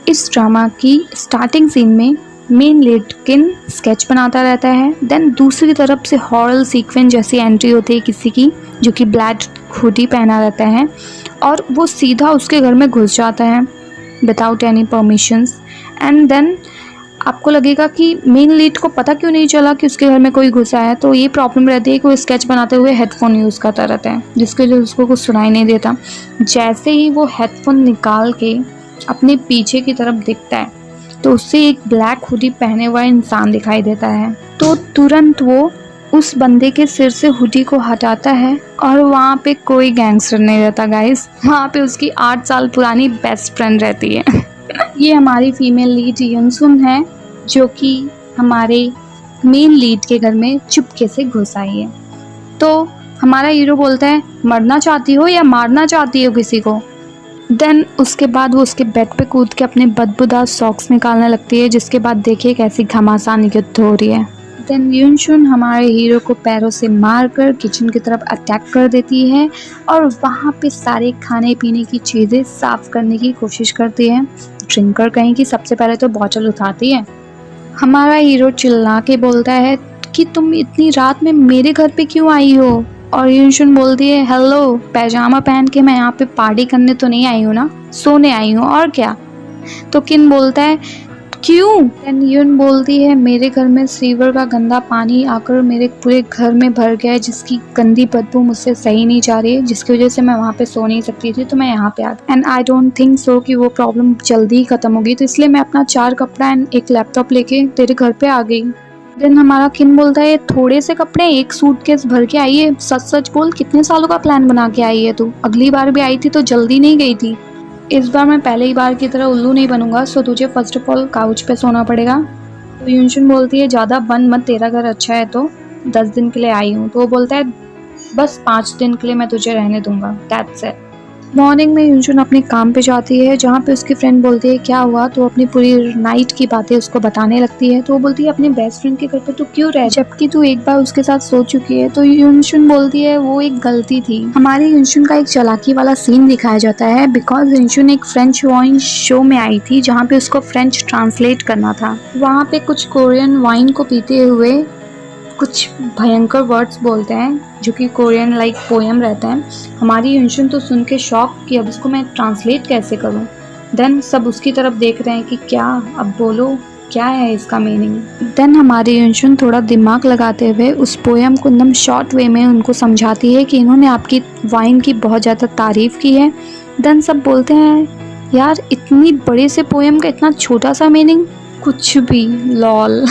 इस ड्रामा की starting scene में मेन लीड किन स्केच बनाता रहता है, देन दूसरी तरफ से हॉरर सीक्वेंस जैसी एंट्री होती है किसी की जो कि ब्लैक हुडी पहना रहता है और वो सीधा उसके घर में घुस जाता है without any permissions. And then आपको लगेगा कि मेन लीड को पता क्यों नहीं चला कि उसके घर में कोई घुसा है। तो ये प्रॉब्लम रहती है कि वो स्केच बनाते हुए हेडफोन यूज़ करता रहता है जिसके वजह से उसको कुछ सुनाई नहीं देता। जैसे ही वो हेडफोन निकाल के अपने पीछे की तरफ दिखता है तो उससे एक ब्लैक हुडी पहने हुआ इंसान दिखाई देता है। तो तुरंत वो उस बंदे के सिर से हुडी को हटाता है और वहाँ पे कोई गैंगस्टर नहीं रहता गाइस, वहाँ पे उसकी 8 साल पुरानी बेस्ट फ्रेंड रहती है। ये हमारी फीमेल लीड युनसुन है जो कि हमारे मेन लीड के घर में चुपके से घुस आई है। तो हमारा हीरो बोलता है मरना चाहती हो या मारना चाहती हो किसी को। देन उसके बाद वो उसके बेड पे कूद के अपने बदबूदार सॉक्स निकालने लगती है, जिसके बाद देखिए कैसी घमासान युद्ध हो रही है। देन युनसुन हमारे हीरो को पैरों से मारकर किचन की तरफ अटैक कर देती है और वहाँ पे सारे खाने पीने की चीज़ें साफ करने की कोशिश करती है। ड्रिंकर कहीं की सबसे पहले तो बॉटल उठाती है। हमारा हीरो चिल्ला के बोलता है कि तुम इतनी रात में मेरे घर पे क्यों आई हो। और युनसुन बोलती है हेलो, पैजामा पहन के मैं यहाँ पे पार्टी करने तो नहीं आई हूँ ना, सोने आई हूँ और क्या। तो किन बोलता है क्यों। देन युन बोलती है मेरे घर में सीवर का गंदा पानी आकर मेरे पूरे घर में भर गया है जिसकी गंदी बदबू मुझसे सही नहीं जा रही है, जिसकी वजह से मैं वहाँ पे सो नहीं सकती थी, तो मैं यहाँ पे आ गई। And I don't think so कि वो प्रॉब्लम जल्दी ही खत्म होगी, तो इसलिए मैं अपना 4 कपड़ा एंड एक लैपटॉप लेके तेरे घर पे आ गई। देन हमारा किन बोलता है थोड़े से कपड़े एक सूटकेस भर के आई है, सच सच बोल कितने सालों का प्लान बना के आई है तू। अगली बार भी आई थी तो जल्दी नहीं गई थी, इस बार मैं पहले ही बार की तरह उल्लू नहीं बनूंगा, सो तुझे फर्स्ट ऑफ ऑल काउच पे सोना पड़ेगा। तो युनसुन बोलती है ज़्यादा बन मत, तेरा घर अच्छा है तो 10 दिन के लिए आई हूँ। तो वो बोलता है बस 5 दिन के लिए मैं तुझे रहने दूंगा, दैट्स इट। मॉर्निंग में युनसुन अपने काम पे जाती है जहाँ पे उसकी फ्रेंड बोलती है क्या हुआ, तो अपनी पूरी नाइट की बातें उसको बताने लगती है। तो वो बोलती है अपने बेस्ट फ्रेंड के घर पे तू क्यों रह जबकि तू एक बार उसके साथ सो चुकी है। तो युनसुन बोलती है वो एक गलती थी। हमारी युनसुन का एक चालाकी वाला सीन दिखाया जाता है बिकॉज युनसुन एक फ्रेंच वाइन शो में आई थी जहाँ पे उसको फ्रेंच ट्रांसलेट करना था। वहाँ पे कुछ कोरियन वाइन को पीते हुए कुछ भयंकर वर्ड्स बोलते हैं जो कि कोरियन लाइक पोएम रहता है। हमारी युनसुन तो सुन के शॉक कि अब इसको मैं ट्रांसलेट कैसे करूं। देन सब उसकी तरफ देख रहे हैं कि क्या, अब बोलो क्या है इसका मीनिंग। देन हमारी युनसुन थोड़ा दिमाग लगाते हुए उस पोएम को एकदम शॉर्ट वे में उनको समझाती है कि इन्होंने आपकी वाइन की बहुत ज़्यादा तारीफ़ की है। देन सब बोलते हैं यार इतनी बड़े से पोएम का इतना छोटा सा मीनिंग, कुछ भी लॉल।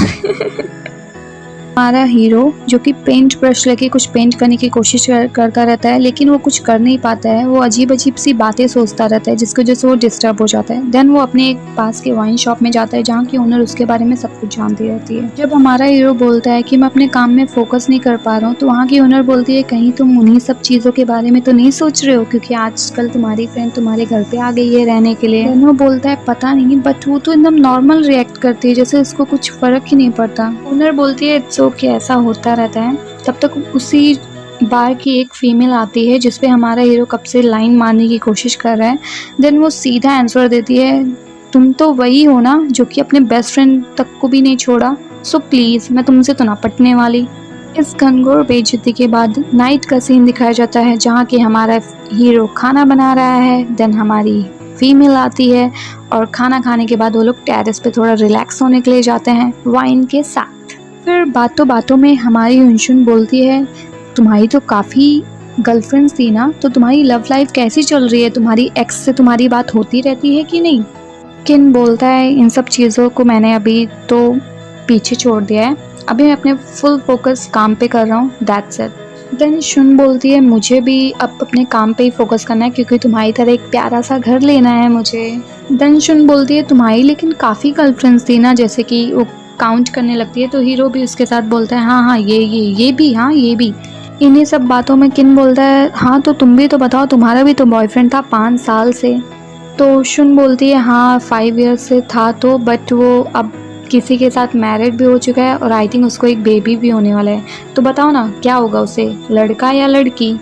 हमारा हीरो जो कि पेंट ब्रश लेके कुछ पेंट करने की कोशिश करता रहता है लेकिन वो कुछ कर नहीं पाता है। वो अजीब अजीब सी बातें सोचता रहता है जिसकी वजह से वो डिस्टर्ब हो जाता है। देन वो अपने एक पास के वाइन शॉप में जाता है जहाँ की ओनर उसके बारे में सब कुछ जानती रहती है। जब हमारा हीरो बोलता है कि मैं अपने काम में फोकस नहीं कर पा रहा हूँ तो वहाँ की ओनर बोलती है कहीं तुम उन्हीं सब चीज़ों के बारे में तो नहीं सोच रहे हो क्योंकि आजकल तुम्हारी फ्रेंड तुम्हारे घर पे आ गई है रहने के लिए। देन वो बोलता है पता नहीं, बट वो तो एकदम नॉर्मल रिएक्ट करती है जैसे उसको कुछ फर्क ही नहीं पड़ता। ओनर बोलती है इट्स ओके, ऐसा होता रहता है। तब तक उसी बार की एक फीमेल आती है जिसपे हमारा हीरो कब से लाइन मारने की कोशिश कर रहा है। देन वो सीधा आंसर देती है तुम तो वही हो ना जो कि अपने बेस्ट फ्रेंड तक को भी नहीं छोड़ा, सो प्लीज़ मैं तुमसे तो ना पटने वाली। इस घनघोर बेइज्जती के बाद नाइट का सीन दिखाया जाता है जहाँ कि हमारा हीरो खाना बना रहा है। देन हमारी फीमेल आती है और खाना खाने के बाद वो लोग टेरेस पे थोड़ा रिलैक्स होने के लिए जाते हैं वाइन के साथ। फिर बातों बातों में हमारी युनसुन बोलती है तुम्हारी तो काफ़ी गर्लफ्रेंड्स थी ना, तो तुम्हारी लव लाइफ कैसी चल रही है, तुम्हारी एक्स से तुम्हारी बात होती रहती है कि नहीं। किन बोलता है इन सब चीज़ों को मैंने अभी तो पीछे छोड़ दिया है, अभी मैं अपने फुल फोकस काम पे कर रहा हूँ, दैट्स इट। देन शुन बोलती है मुझे भी अब अपने काम पे ही फोकस करना है क्योंकि तुम्हारी तरह एक प्यारा सा घर लेना है मुझे। देन शुन बोलती है तुम्हारी लेकिन काफ़ी गर्लफ्रेंड्स थी ना, जैसे कि वो काउंट करने लगती है। तो हीरो भी उसके साथ बोलता है हाँ हाँ ये भी, हाँ ये भी। इन्हीं सब बातों में किन बोलता है हाँ तो तुम भी तो बताओ, तुम्हारा भी तो बॉयफ्रेंड था 5 साल से। तो शुन बोलती है हाँ 5 ईयर्स से था तो, बट वो अब किसी के साथ मैरिड भी हो चुका है और आई थिंक उसको एक बेबी भी होने वाला है। तो बताओ ना क्या होगा उसे, लड़का या लड़की।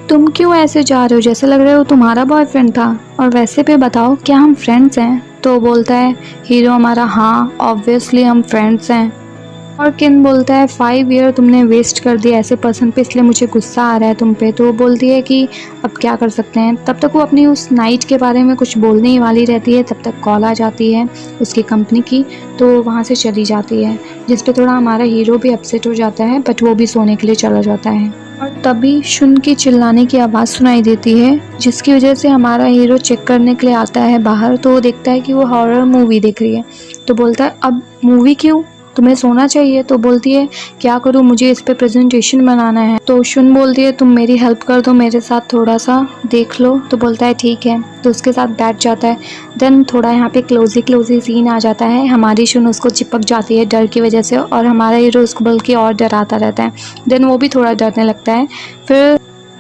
तुम क्यों ऐसे जा रहे हो, जैसे लग रहे हो तुम्हारा बॉयफ्रेंड था। और वैसे पे बताओ क्या हम फ्रेंड्स हैं। तो बोलता है हीरो हमारा, हाँ ऑब्वियसली हम फ्रेंड्स हैं। और किन बोलता है 5 ईयर तुमने वेस्ट कर दिया ऐसे पर्सन पे, इसलिए मुझे गुस्सा आ रहा है तुम पे। तो वो बोलती है कि अब क्या कर सकते हैं। तब तक वो अपनी उस नाइट के बारे में कुछ बोलने ही वाली रहती है, तब तक कॉल आ जाती है उसकी कंपनी की, तो वहाँ से चली जाती है, जिस पे थोड़ा हमारा हीरो भी अपसेट हो जाता है, बट वो भी सोने के लिए चला जाता है। और तभी शुन की चिल्लाने की आवाज़ सुनाई देती है, जिसकी वजह से हमारा हीरो चेक करने के लिए आता है बाहर। तो वो देखता है कि वो हॉरर मूवी देख रही है। तो बोलता है अब मूवी क्यों, तुम्हें सोना चाहिए। तो बोलती है क्या करूँ, मुझे इस पे प्रेजेंटेशन बनाना है। तो शुन बोलती है तुम मेरी हेल्प कर दो, मेरे साथ थोड़ा सा देख लो। तो बोलता है ठीक है, तो उसके साथ बैठ जाता है। देन थोड़ा यहाँ पे क्लोजी सीन आ जाता है। हमारी शुन उसको चिपक जाती है डर की वजह से, और हमारा हीरो उसको बल्कि और डराता रहता है। देन वो भी थोड़ा डरने लगता है। फिर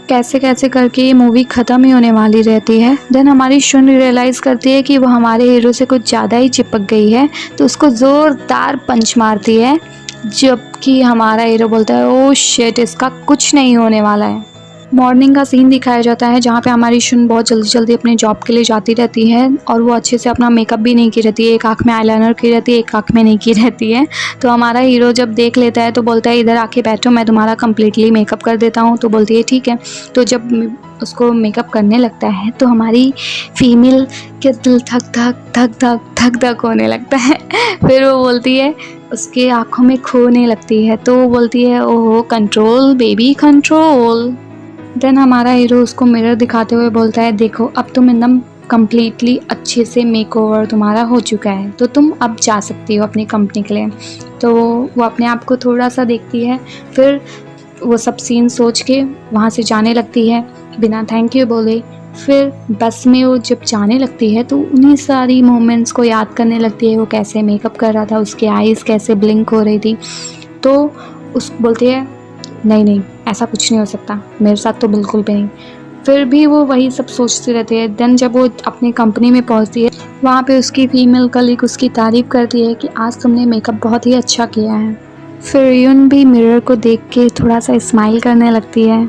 कैसे कैसे करके ये मूवी ख़त्म ही होने वाली रहती है। देन हमारी शुन रियलाइज़ करती है कि वो हमारे हीरो से कुछ ज़्यादा ही चिपक गई है, तो उसको ज़ोरदार पंच मारती है, जबकि हमारा हीरो बोलता है ओह शिट, इसका कुछ नहीं होने वाला है। मॉर्निंग का सीन दिखाया जाता है, जहाँ पे हमारी शुन बहुत जल्दी जल्दी अपने जॉब के लिए जाती रहती है, और वो अच्छे से अपना मेकअप भी नहीं की रहती है। एक आँख में आईलाइनर की रहती है, एक आँख में नहीं की रहती है। तो हमारा हीरो जब देख लेता है तो बोलता है इधर आके बैठो, मैं तुम्हारा कम्प्लीटली मेकअप कर देता हूँ। तो बोलती है ठीक है। तो जब उसको मेकअप करने लगता है तो हमारी फीमेल के दिल धक धक धक धक धक धक होने लगता है। फिर वो बोलती है, उसके आँखों में खोने लगती है, तो वो बोलती है ओहो कंट्रोल बेबी कंट्रोल। देन हमारा हीरो उसको मिरर दिखाते हुए बोलता है देखो अब तुम एकदम कम्प्लीटली अच्छे से मेकओवर तुम्हारा हो चुका है, तो तुम अब जा सकती हो अपनी कंपनी के लिए। तो वो अपने आप को थोड़ा सा देखती है, फिर वो सब सीन सोच के वहाँ से जाने लगती है बिना थैंक यू बोले। फिर बस में वो जब जाने लगती है तो उन्हीं सारी मोमेंट्स को याद करने लगती है, वो कैसे मेकअप कर रहा था, उसकी आईज़ कैसे ब्लिंक हो रही थी। तो उस बोलती है नहीं नहीं ऐसा कुछ नहीं हो सकता, मेरे साथ तो बिल्कुल भी नहीं। फिर भी वो वही सब सोचती रहती है। देन जब वो अपनी कंपनी में पहुंचती है, वहाँ पे उसकी फीमेल कलीग उसकी तारीफ़ करती है कि आज तुमने मेकअप बहुत ही अच्छा किया है। फिर यून भी मिरर को देख के थोड़ा सा स्माइल करने लगती है।